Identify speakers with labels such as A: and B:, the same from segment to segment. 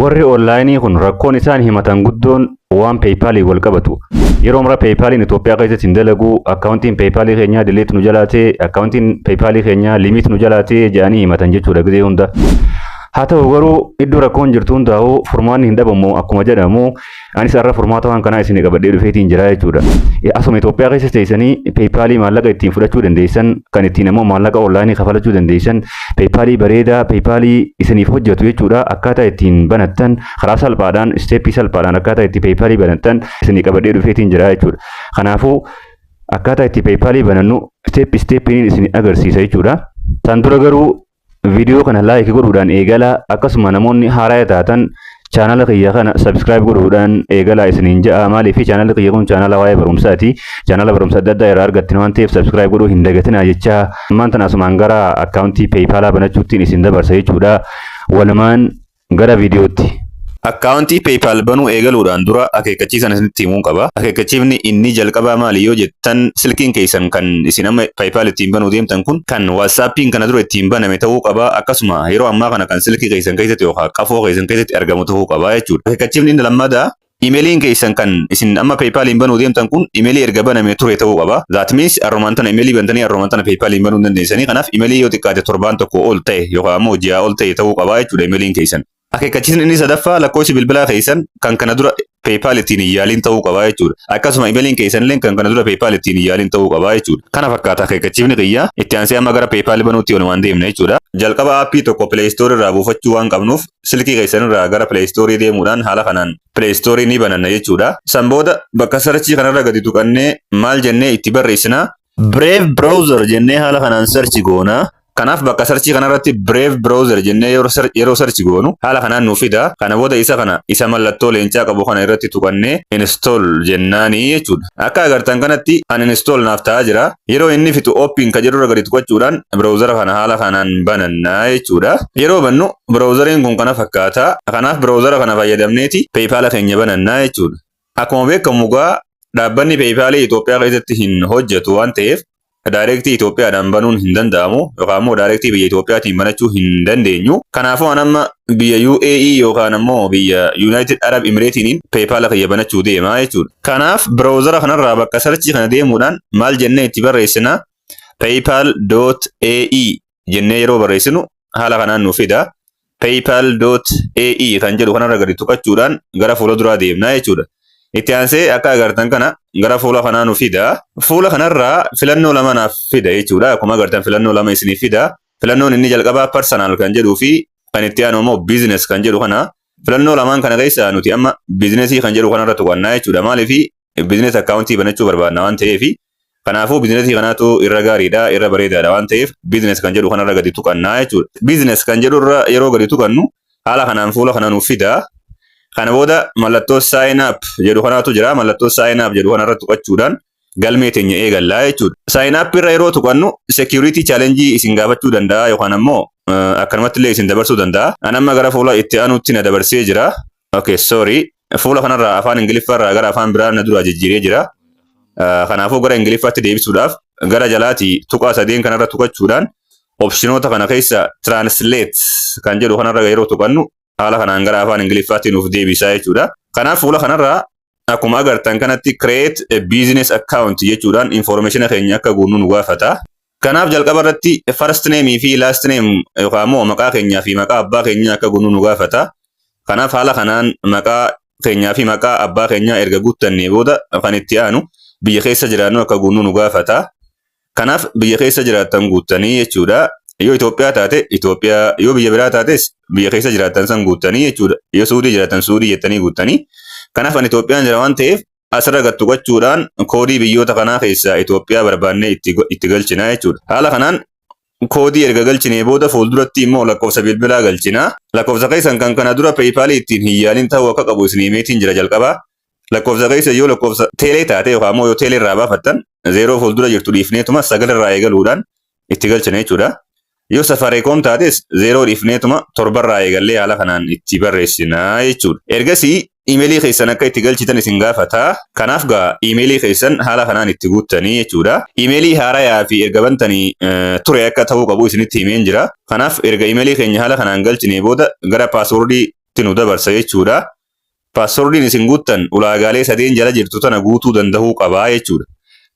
A: warri online kun rakkoon isaan himatan guddoon waan PayPal wal qabatu. Yeroo mara PayPal Itoophiyaa keessatti hin dalagu, akkaawuntiin PayPal keenya delete nu jalaatee, akkaawuntiin PayPal keenya limit nu jalaatee jedhanii himatan jechuudha gizee hunda. Haa ta'u garuu iddoo rakkoon jirtu hundaa'u furmaanni hin dhabamu akkuma jedhamu anis irra furmaata waan kanaa isin qabadhee dhufeetiin jira jechuudha. Asuma Itoophiyaa keessatti teessanii PayPal maallaqa ittiin fudhachuu dandeessan, kan ittiin immoo maallaqa online kafalachuu dandeessan, PayPal bareedaa, PayPal isiniif hojjetu jechuudha. Akkaataa ittiin banattan karaa salphaadhaan, steepii salphaadhaan akkaataa itti PayPal banattan isin qabadhee dhufeetiin jira jechuudha. Kanaafuu akkaataa itti PayPal banannu steepiin isin agarsiisa jechuudha. San dura garuu video kana like godhuudhaan eegala, akkasuma namoonni haaraa taatan channel kiyya kana subscribe godhuudhaan eegala isiniin ja'a. Maaliif channel kiyya kun channel waa'ee barumsaati. Channel barumsa adda addaa irraa argattan waan ta'eef subscribe godhuu hin dagatinaa jecha. Ammaan tana asumaan gara akkaawuntii PayPal banachuutiin isin dabarsa jechuudha. Walumaan gara videootti. Akkaawuntii PayPal banuu eegaluudhaan dura akeekkachiisan isinitti himuu qaba. Akeekkachiifni inni jalqabaa maali yoo jettan, silkiin keessan kan isin amma PayPal ittiin banuu deemtan kun kan WhatsAppiin kana dura ittiin baname ta'uu qaba. Akkasuma yeroo ammaa kana kan silkii keessan keessatti yookaan qafoo keessan keessatti argamu ta'uu qaba jechuudha. Akeekkachiifni inni lammadaa emailiin keessan kan isin amma PayPal banuu deemtan kun emailii erga baname ture ta'uu qaba. That means arrumaan tana emailii bantanii arrumaan tana PayPal banuu dandeessanii. Kanaaf emailii yoo xiqqaate torbaan tokko ol ta'e yookaan immoo ji'a ol ta'e ta'uu qaba jechuudha emailiin keessan. Akeekkachiisni inni sadaffaa lakkoofsi bilbilaa keessan kan kana dura PayPal ittiin yaaliin ta'uu qaba jechuudha. Akkasuma emailiin keessan illee kan kana dura PayPal ittiin yaaliin ta'uu qaba jechuudha. Kana fakkaata akeekkachiifni kiyya. Itti aansee amma gara PayPal banuutti walumaan deemna jechuudha. Jalqaba aappii tokko Play Store irraa buufachuu waan qabnuuf silkii keessan irraa gara Play Store deemuudhaan haala kanaan Play Store ni bananna jechuudha. San booda bakka sarchii kanarra gadi tuqannee maal jennee itti barreessina? Brave Browser jennee haala kanaan sarchi goona. Kanaaf bakka sarchii kanarratti Brave Browser jennee yeroo sarchi goonu haala kanaan nuuf fida. Kana booda isa mallattoo leencaa qabu kana irratti tuqannee install jennaanii jechuudha. Akka agartan kanatti uninstall naaf ta'aa jira. Yeroo inni fitu open ka jedhurra gadi tuqachuudhaan browsera kana haala kanaan banannaa jechuudha. Yeroo bannu browseriin kun kana fakkaata. Kanaaf browsera kana fayyadamneeti PayPal keenya banannaa jechuudha. Akkuma beekamu gaa dhaabbanni PayPal Itoophiyaa keessatti hin hojjetu waan ta'eef Directii Itoophiyaadhaan banuun hin danda'amu yookaan immoo Directii biyya Itoophiyaatiin banachuu hin dandeenyu. Kanaafuu amma biyya UAE yookaan immoo biyya United Arab Emirates PayPal kiyya banachuu deema jechuudha. Kanaaf browsera kanarraa bakka sarchii kana deemuudhaan maal jennee itti barreessina? PayPal.ae jennee yeroo barreessinu haala kanaan nuuf fida. PayPal.ae kan jedhu kanarra gadi tuqachuudhaan gara fuula duraa deemna jechuudha. Itti aansee akka agartan kana gara fuula kanaa nuuf fida. Fuula kanarraa filannoo lama naaf fida jechuudha. Akkuma agartan filannoo lama isiniif fida. Filannoon inni jalqabaa personal kan jedhuu fi kan itti aanu immoo business kan jedhu kana. Filannoo lamaan kana keessaa nuti amma businessii kan jedhu kanarra tuqannaa jechuudha. Maaliif business akkaawuntii banachuu barbaadna waan ta'eef. Kanaafuu businessii kanaatu irra gaariidha, irra bareedaadha waan ta'eef business kan jedhu kanarra gadi tuqannaa jechuudha. Business kan jedhurra yeroo gadi tuqannu haala kanaan fuula kana nuuf fida. Kana booda mallattoo sign up jedhu kanaatu jira. Mallattoo sign up jedhu kanarra tuqachuudhaan galmee teenya eegallaa jechuudha. Sign up irra yeroo tuqannu security challenge isin gaafachuu danda'a yookaan ammoo akkanumatti illee isin dabarsuu danda'a. Ani amma gara fuula itti aanutti na dabarsee jira. Okay, sorry. Fuula kanarraa afaan Ingiliffaarraa gara afaan biraa na dura jijjiiree jira. Kanaafuu gara Ingiliffaatti deebisuudhaaf gara jalaati tuqaa sadeen kanarra tuqachuudhaan opshinoota kana keessa translate kan jedhu kanarra yeroo tuqannu haala kanaan gara afaan Ingiliffaatti nuuf deebisaa jechuudha. Kanaaf fuula kanarraa akkuma agartan kanatti create a business account jechuudhaan information keenya akka guunnu nu gaafata. Kanaaf jalqaba irratti first name fi last name yookaan immoo maqaa keenyaa fi maqaa abbaa keenyaa akka guunnu nu gaafata. Kanaaf haala kanaan maqaa keenyaa fi maqaa abbaa keenyaa erga guuttannee booda kan itti aanu biyya keessa jiraannu akka guunnu nu gaafata. Kanaaf biyya keessa jiraattan guuttanii jechuudha. Yoo Itoophiyaa taate Itoophiyaa, yoo biyya biraa taates biyya keessa jiraattan san guuttanii jechuudha. Yoo Suudii jiraattan Suudii jettanii guuttanii. Kanaaf ani Itoophiyaan jira waan ta'eef asirra gad tuqachuudhaan koodii biyyoota kanaa keessaa Itoophiyaa barbaannee itti galchina jechuudha. Haala kanaan koodii erga galchinee booda fuulduratti immoo lakkoofsa bilbilaa galchina. Lakkoofsa keessan kan kana dura PayPal ittiin hin yaaliin ta'uu akka qabu isin himeetiin jira jalqaba. Lakkoofsa keessa yoo lakkoofsa teelee taate yookaan immoo yoo teelee irraa baafattan 0 fuuldura jirtu dhiifneetuma 9 irraa eegaluudhaan itti galchina jechuudha. Yoo Safaricom taates 0 dhiifneetuma 7 irraa eegallee haala kanaan itti barreessina jechuudha. Ergasii emailii keessan akka itti galchitan isin gaafata. Kanaaf gaa emailii keessan haala kanaan itti guuttanii jechuudha. Emailii haarayaa fi erga bantanii ture akka ta'uu qabu isinitti himeen jira. Kanaaf erga emailii keenya haala kanaan galchine booda gara paaswordii itti nu dabarsa jechuudha. Paaswordiin isin guuttan ulaagaalee sadeen jala jirtu tana guutuu danda'uu qabaa jechuudha.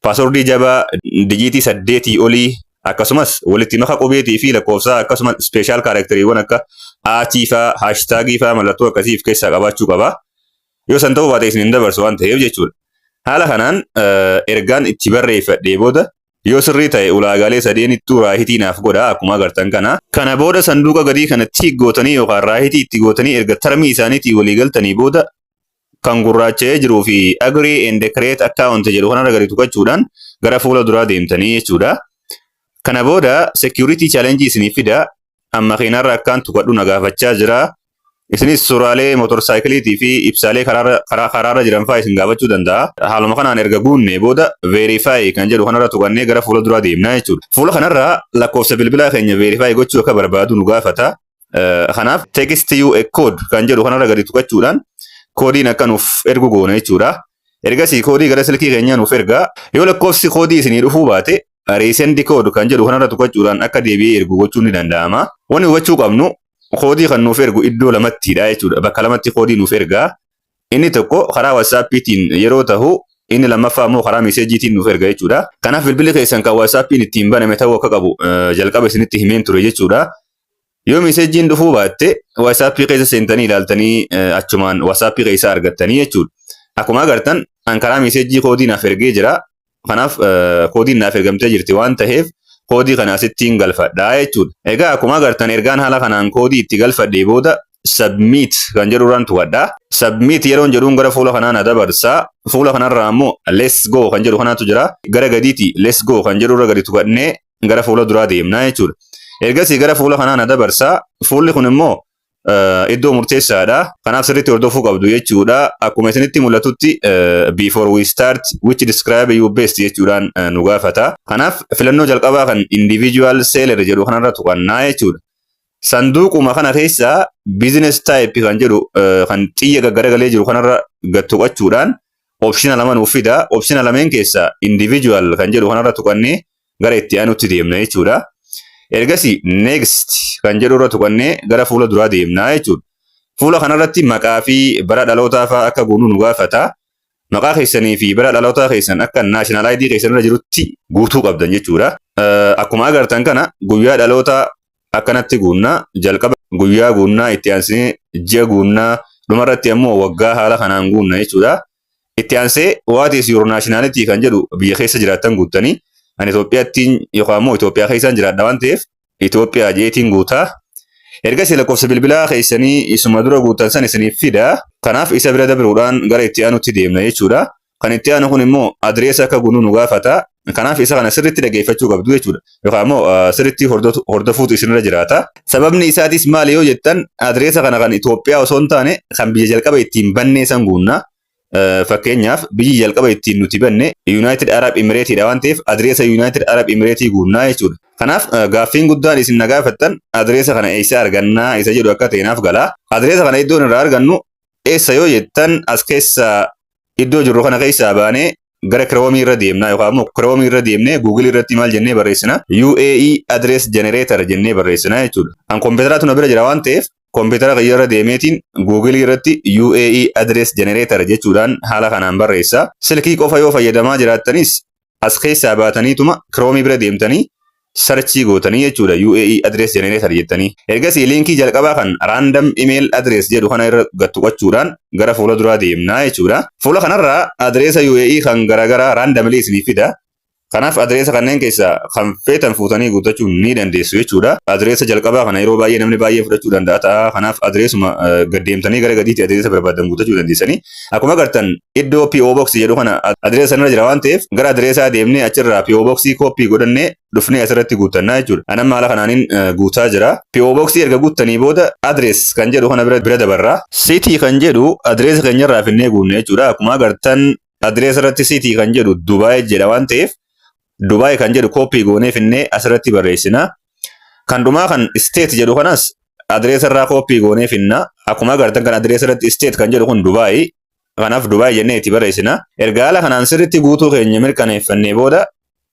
A: Paaswordii jabaa dijiitii 8 olii akkasumas walitti maka qubeetii fi lakkoofsaa akkasumas speeshaal kaarakteriiwwan akka aatii faa haashtaagii faa mallattoo akkasiif keessaa qabaachuu qaba. Yoo san ta'uu baate isin hin dabarsu waan ta'eef jechuudha. Haala kanaan ergaan itti barreeffadhee booda yoo sirrii ta'e ulaagaalee sadeenittuu raahitii naaf godha akkuma agartan kana. Kana booda sanduuqa gadii kanatti gootanii yookaan raahitii itti gootanii erga tarmii isaaniitii walii galtanii booda kan gurraacha'ee jiruu fi agree and create account jedhu kanarra gadi tuqachuudhaan gara fuula duraa deemtanii jechuudha. Kana booda security challenge isiniif fida. Amma keenarra akkaan tuqadhu na gaafachaa jira. Isinis suuraalee motorsaayikiliitii fi ibsaalee karaarra jiran fa'aa isin gaafachuu danda'a. Haaluma kanaan erga guunne booda verify kan jedhu kanarra tuqannee gara fuula duraa deemnaa jechuudha. Fuula kanarra lakkoofsa bilbilaa keenya verify gochuu akka barbaadu nu gaafata. Kanaaf text you a code kan jedhu kanarra gadi tuqachuudhaan koodiin akka nuuf ergu goona jechuudha. Ergasii koodii gara silkii keenyaa nuuf ergaa. Yoo lakkoofsi koodii isinii dhufuu baate resend code kan jedhu kanarra tuqachuudhaan akka deebi'ee ergu gochuun ni danda'ama. Wanni hubachuu qabnu koodii kan nuuf ergu iddoo lamattidha jechuudha. Bakka lamatti koodii nuuf ergaa. Inni tokko karaa WhatsAppiitiin yeroo tahu inni lammaffaa immoo karaa meeseejiitiin nuuf erga jechuudha. Kanaaf bilbilli keessan kan WhatsAppiin ittiin baname ta'uu akka qabu jalqaba isinitti himeen ture jechuudha. Yoo meeseejiin dhufuu baatte WhatsAppii keessa seentanii ilaaltanii achumaan WhatsAppii keessa argattanii jechuudha. Akkuma agartan an karaa meeseejii koodii naaf ergee jira. Kanaaf koodiin naaf ergamtee jirti waan ta'eef koodii kana asittiin galfadhaa jechuudha. Egaa akkuma agartan ergaan haala kanaan koodii itti galfadhee booda submit kan jedhuudhaan tuqadhaa. Submit yeroon jedhuun gara fuula kanaan dabarsaa. Fuula kanarraa immoo let's go kan jedhu kanaatu jira. Gara gadiiti let's go kan jedhurra gadi tuqannee gara fuula duraa deemnaa jechuudha. Ergasii gara fuula kanaan dabarsaa. Fuulli kun immoo iddoo murteessaadha. Kanaaf sirriitti hordofuu qabdu jechuudha. Akkuma isinitti mul'atutti before we start which describe you best jechuudhaan nu gaafata. Kanaaf filannoo jalqabaa kan individual seller jedhu kanarra tuqannaa jechuudha. Sanduuquma kana keessaa business type kan jedhu kan xiyya gaggaragalee jiru kanarra gad tuqachuudhaan optiona lama nuuf fida. Optiona lameen keessaa individual kan jedhu kanarra tuqannee gara itti aanutti deemna jechuudha. Ergasii next kan jedhurra tuqannee gara fuula duraa deemnaa jechuudha. Fuula kanarratti maqaa fi bara dhalootaa fa'aa akka guunnu nu gaafata. Maqaa keessanii fi bara dhalootaa keessan akka national ID keessanirra jirutti guutuu qabdan jechuudha. Akkuma agartan kana guyyaa dhalootaa akkanatti guunnaa. Jalqaba guyyaa guunnaa, itti aansee ji'a guunnaa, dhumarratti ammoo waggaa haala kanaan guunna jechuudha. Itti aansee what is your nationality kan jedhu biyya keessa jiraattan guuttanii. Ani Itoophiyaattiin yookaan immoo Itoophiyaa keessaan jiraadha waan ta'eef Itoophiyaa jeetiin guutaa. Ergasii lakkoofsa bilbilaa keessanii isuma dura guutan san isiniif fida. Kanaaf isa bira dabruudhaan gara itti aanutti deemna jechuudha. Kan itti aanu kun immoo adreesa akka guunnu nu gaafata. Kanaaf isa kana sirriitti dhageeffachuu qabdu jechuudha. Yookaan immoo sirriitti hordofuutu isinirra jiraata. Sababni isaatis maali yoo jettan adreesa kana kan Itoophiyaa osoo hin taane kan biyya jalqaba ittiin bannee san guunna. Fakkeenyaaf biyyi jalqaba ittiin nuti banne United Arab Emirates dha waan ta'eef adreesa United Arab Emirates guunnaa jechuudha. Kanaaf gaaffiin guddaan isin na gaafattan adreesa kana eessa argannaa isa jedhu akka ta'enaaf gala. Adreesa kana iddoon irraa argannu eessa yoo jettan as keessa iddoo jirru kana keessaa baanee gara Chrome irra deemnaa yookaan immoo Chrome irra deemnee Google irratti maal jennee barreessina UAE address generator jennee barreessina jechuudha. An kompiitaraatu na bira jira waan ta'eef kompiitara irra deemeetiin Google irratti UAE address generator jechuudhaan haala kanaan barreessa. Silkii qofa yoo fayyadamaa jiraattanis as keessaa baataniituma Chrome bira deemtanii sarchii gootanii jechuudha UAE address generator jettanii. Ergasii liinkii jalqabaa kan random email address jedhu kana irra gad tuqachuudhaan gara fuula duraa deemnaa jechuudha. Fuula kanarraa adreesa UAE kan garaagaraa randomly isiniif fida. Kanaaf adreesa kanneen keessaa kan feetan fuutanii guuttachuu ni dandeessu jechuudha. Adreesa jalqabaa kana yeroo baay'ee namni baay'ee fudhachuu danda'a ta'a. Kanaaf adreesuma gad deemtanii gara gadiitti adreesa barbaadan guuttachuu dandeessanii. Akkuma agartan iddoo PO Box jedhu kana adreesa sanarra jira waan ta'eef gara adreesaa deemnee achirraa PO Box copy godhannee dhufnee asirratti guuttannaa jechuudha. Anamma haala kanaanin guutaa jira. PO Box erga guuttanii booda adrees kan jedhu kana bira dabarraa. City kan jedhu adreesa keenyarraa finnee guunne jechuudha. Akkuma agartan adreesa irratti City kan jedhu Dubaay jedha waan ta'eef Dubaay kan jedhu copy goonee finnee asirratti barreessina. Kan dhumaa kan state jedhu kanas adreesa irraa copy goonee finna. Akkuma agartan kan adreesa irratti state kan jedhu kun Dubaay. Kanaaf Dubaay jennee itti barreessina. Erga haala kanaan sirriitti guutuu keenya mirkaneeffannee booda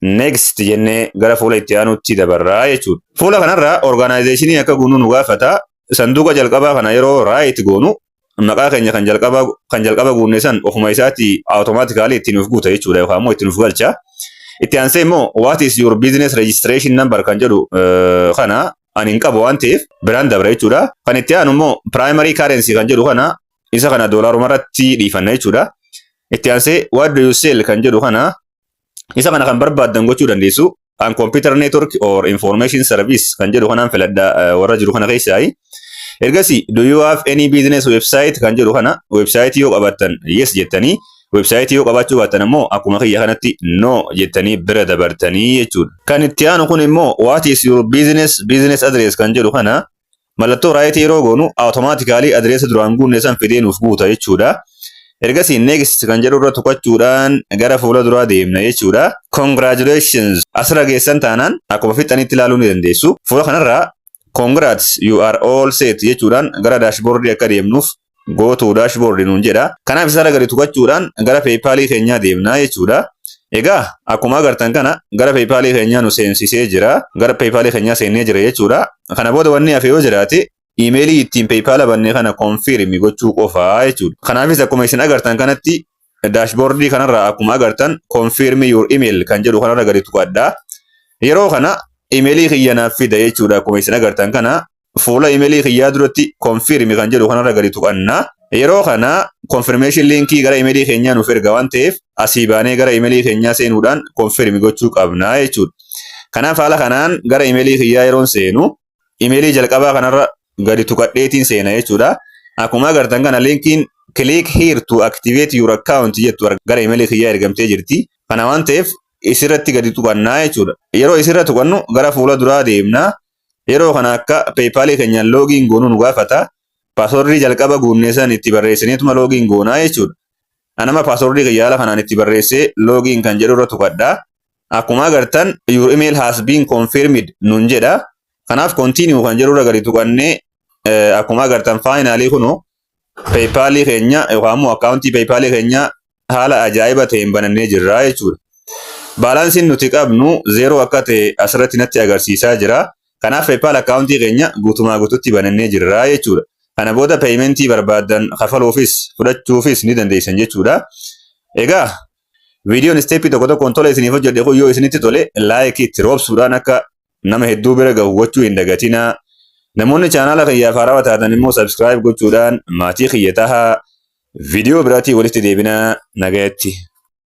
A: next jennee gara fuula itti aanutti dabarraa jechuudha. Fuula kanarraa organizationii akka guunnu nu gaafata. sanduuqa jalqabaa kana yeroo right goonu maqaa keenya kan jalqaba guunne san ofuma isaatti automatically ittiin of guuta jechuudha yookaan immoo ittiin of galcha. Itti aansee immoo what is your business registration number kan jedhu kana ani hin qabu waan ta'eef biraan dabra jechuudha. Kan itti aanu immoo primary currency kan jedhu kana isa kana doolaaruma irratti dhiifanna jechuudha. Itti aansee what do you sell kan jedhu kana isa kana kan barbaaddan gochuu dandeessu. An computer network or information service kan jedhu kanaan filadha warra jiru kana keessaayi. Ergasi do you have any business website kan jedhu kana website yoo qabaattan yes jettanii website yoo qabaachuu baattan immoo akkuma kiyya kanatti no jettanii bira dabartanii jechuudha. Kan itti aanu kun immoo what is your business address kan jedhu kana mallattoo right yeroo goonu automatically address duraan guunne san fidee nuuf guuta jechuudha. Ergasi next kan jedhu irra tuqachuudhaan gara fuula duraa deemna jechuudha. Congratulations asirra geessan taanaan akkuma fixanitti ilaaluu ni dandeessu. Fuula kanarraa congrats you are all set jechuudhaan gara dashboardii akka deemnuuf go to dashboard nuun jedha. Kanaaf isarra gadi tuqachuudhaan gara PayPal keenyaa deemna jechuudha. Egaa akkuma agartan kana gara PayPal keenyaa nu seensisee jira. Gara PayPal keenyaa seennee jira jechuudha. Kana booda wanni hafe yoo jiraate emailii ittiin PayPal banne kana confirm gochuu qofaa jechuudha. Kanaafis akkuma isin agartan kanatti dashboardii kanarraa akkuma agartan confirm your email kan jedhu kanarra gadi tuqadha. Yeroo kana emailii kiyya naaf fida jechuudha. Akkuma isin agartan kana fuula emailii kiyyaa duratti confirm kan jedhu kanarra gadi tuqanna. Yeroo kana confirmation linkii gara emailii keenyaa nuuf erga waan ta'eef asii baanee gara emailii keenyaa seenuudhaan confirm gochuu qabna jechuudha. Kanaaf haala kanaan gara emailii kiyyaa yeroon seenu emailii jalqabaa kanarra gadi tuqadheetiin seena jechuudha. Akkuma agartan kana linkiin click here to activate your account jettu gara emailii kiyyaa ergamtee jirti. Kana waan ta'eef isirratti gadi tuqannaa jechuudha. Yeroo isirra tuqannu gara fuula duraa deemna. Yeroo kana akka PayPal keenyaan login goonuu nu gaafata. Passwordii jalqaba guunnee san itti barreessineetuma login goonaa jechuudha. Anama passwordii kiyyaa haala kanaan itti barreessee login kan jedhu irra tuqadha. Akkuma agartan your email has been confirmed nun jedha. Kanaaf continue kan jedhu irra gadi tuqannee akkuma agartan finally kunu PayPal keenya yookaan immoo accountii PayPal keenya haala ajaa'iba ta'een banannee jirra jechuudha. Baalaansiin nuti qabnu 0 akka ta'e asirratti natti agarsiisaa jira. Kanaaf PayPal accountii keenya guutumaa guututti banannee jirra jechuudha. Kana booda paymentii barbaadan kafaluufis fudhachuufis ni dandeessan jechuudha. Egaa viidiyoon steepii tokko tokkoon tola isiniif hojjedhe kun yoo isinitti tole like itti roobsuudhaan akka nama hedduu bira gahu gochuu hin dagatinaa. Namoonni chaanaala kiyyaaf haarawaa taatan immoo subscribe gochuudhaan maatii kiyya tahaa. Viidiyoo biraatii walitti deebinaa nagayatti.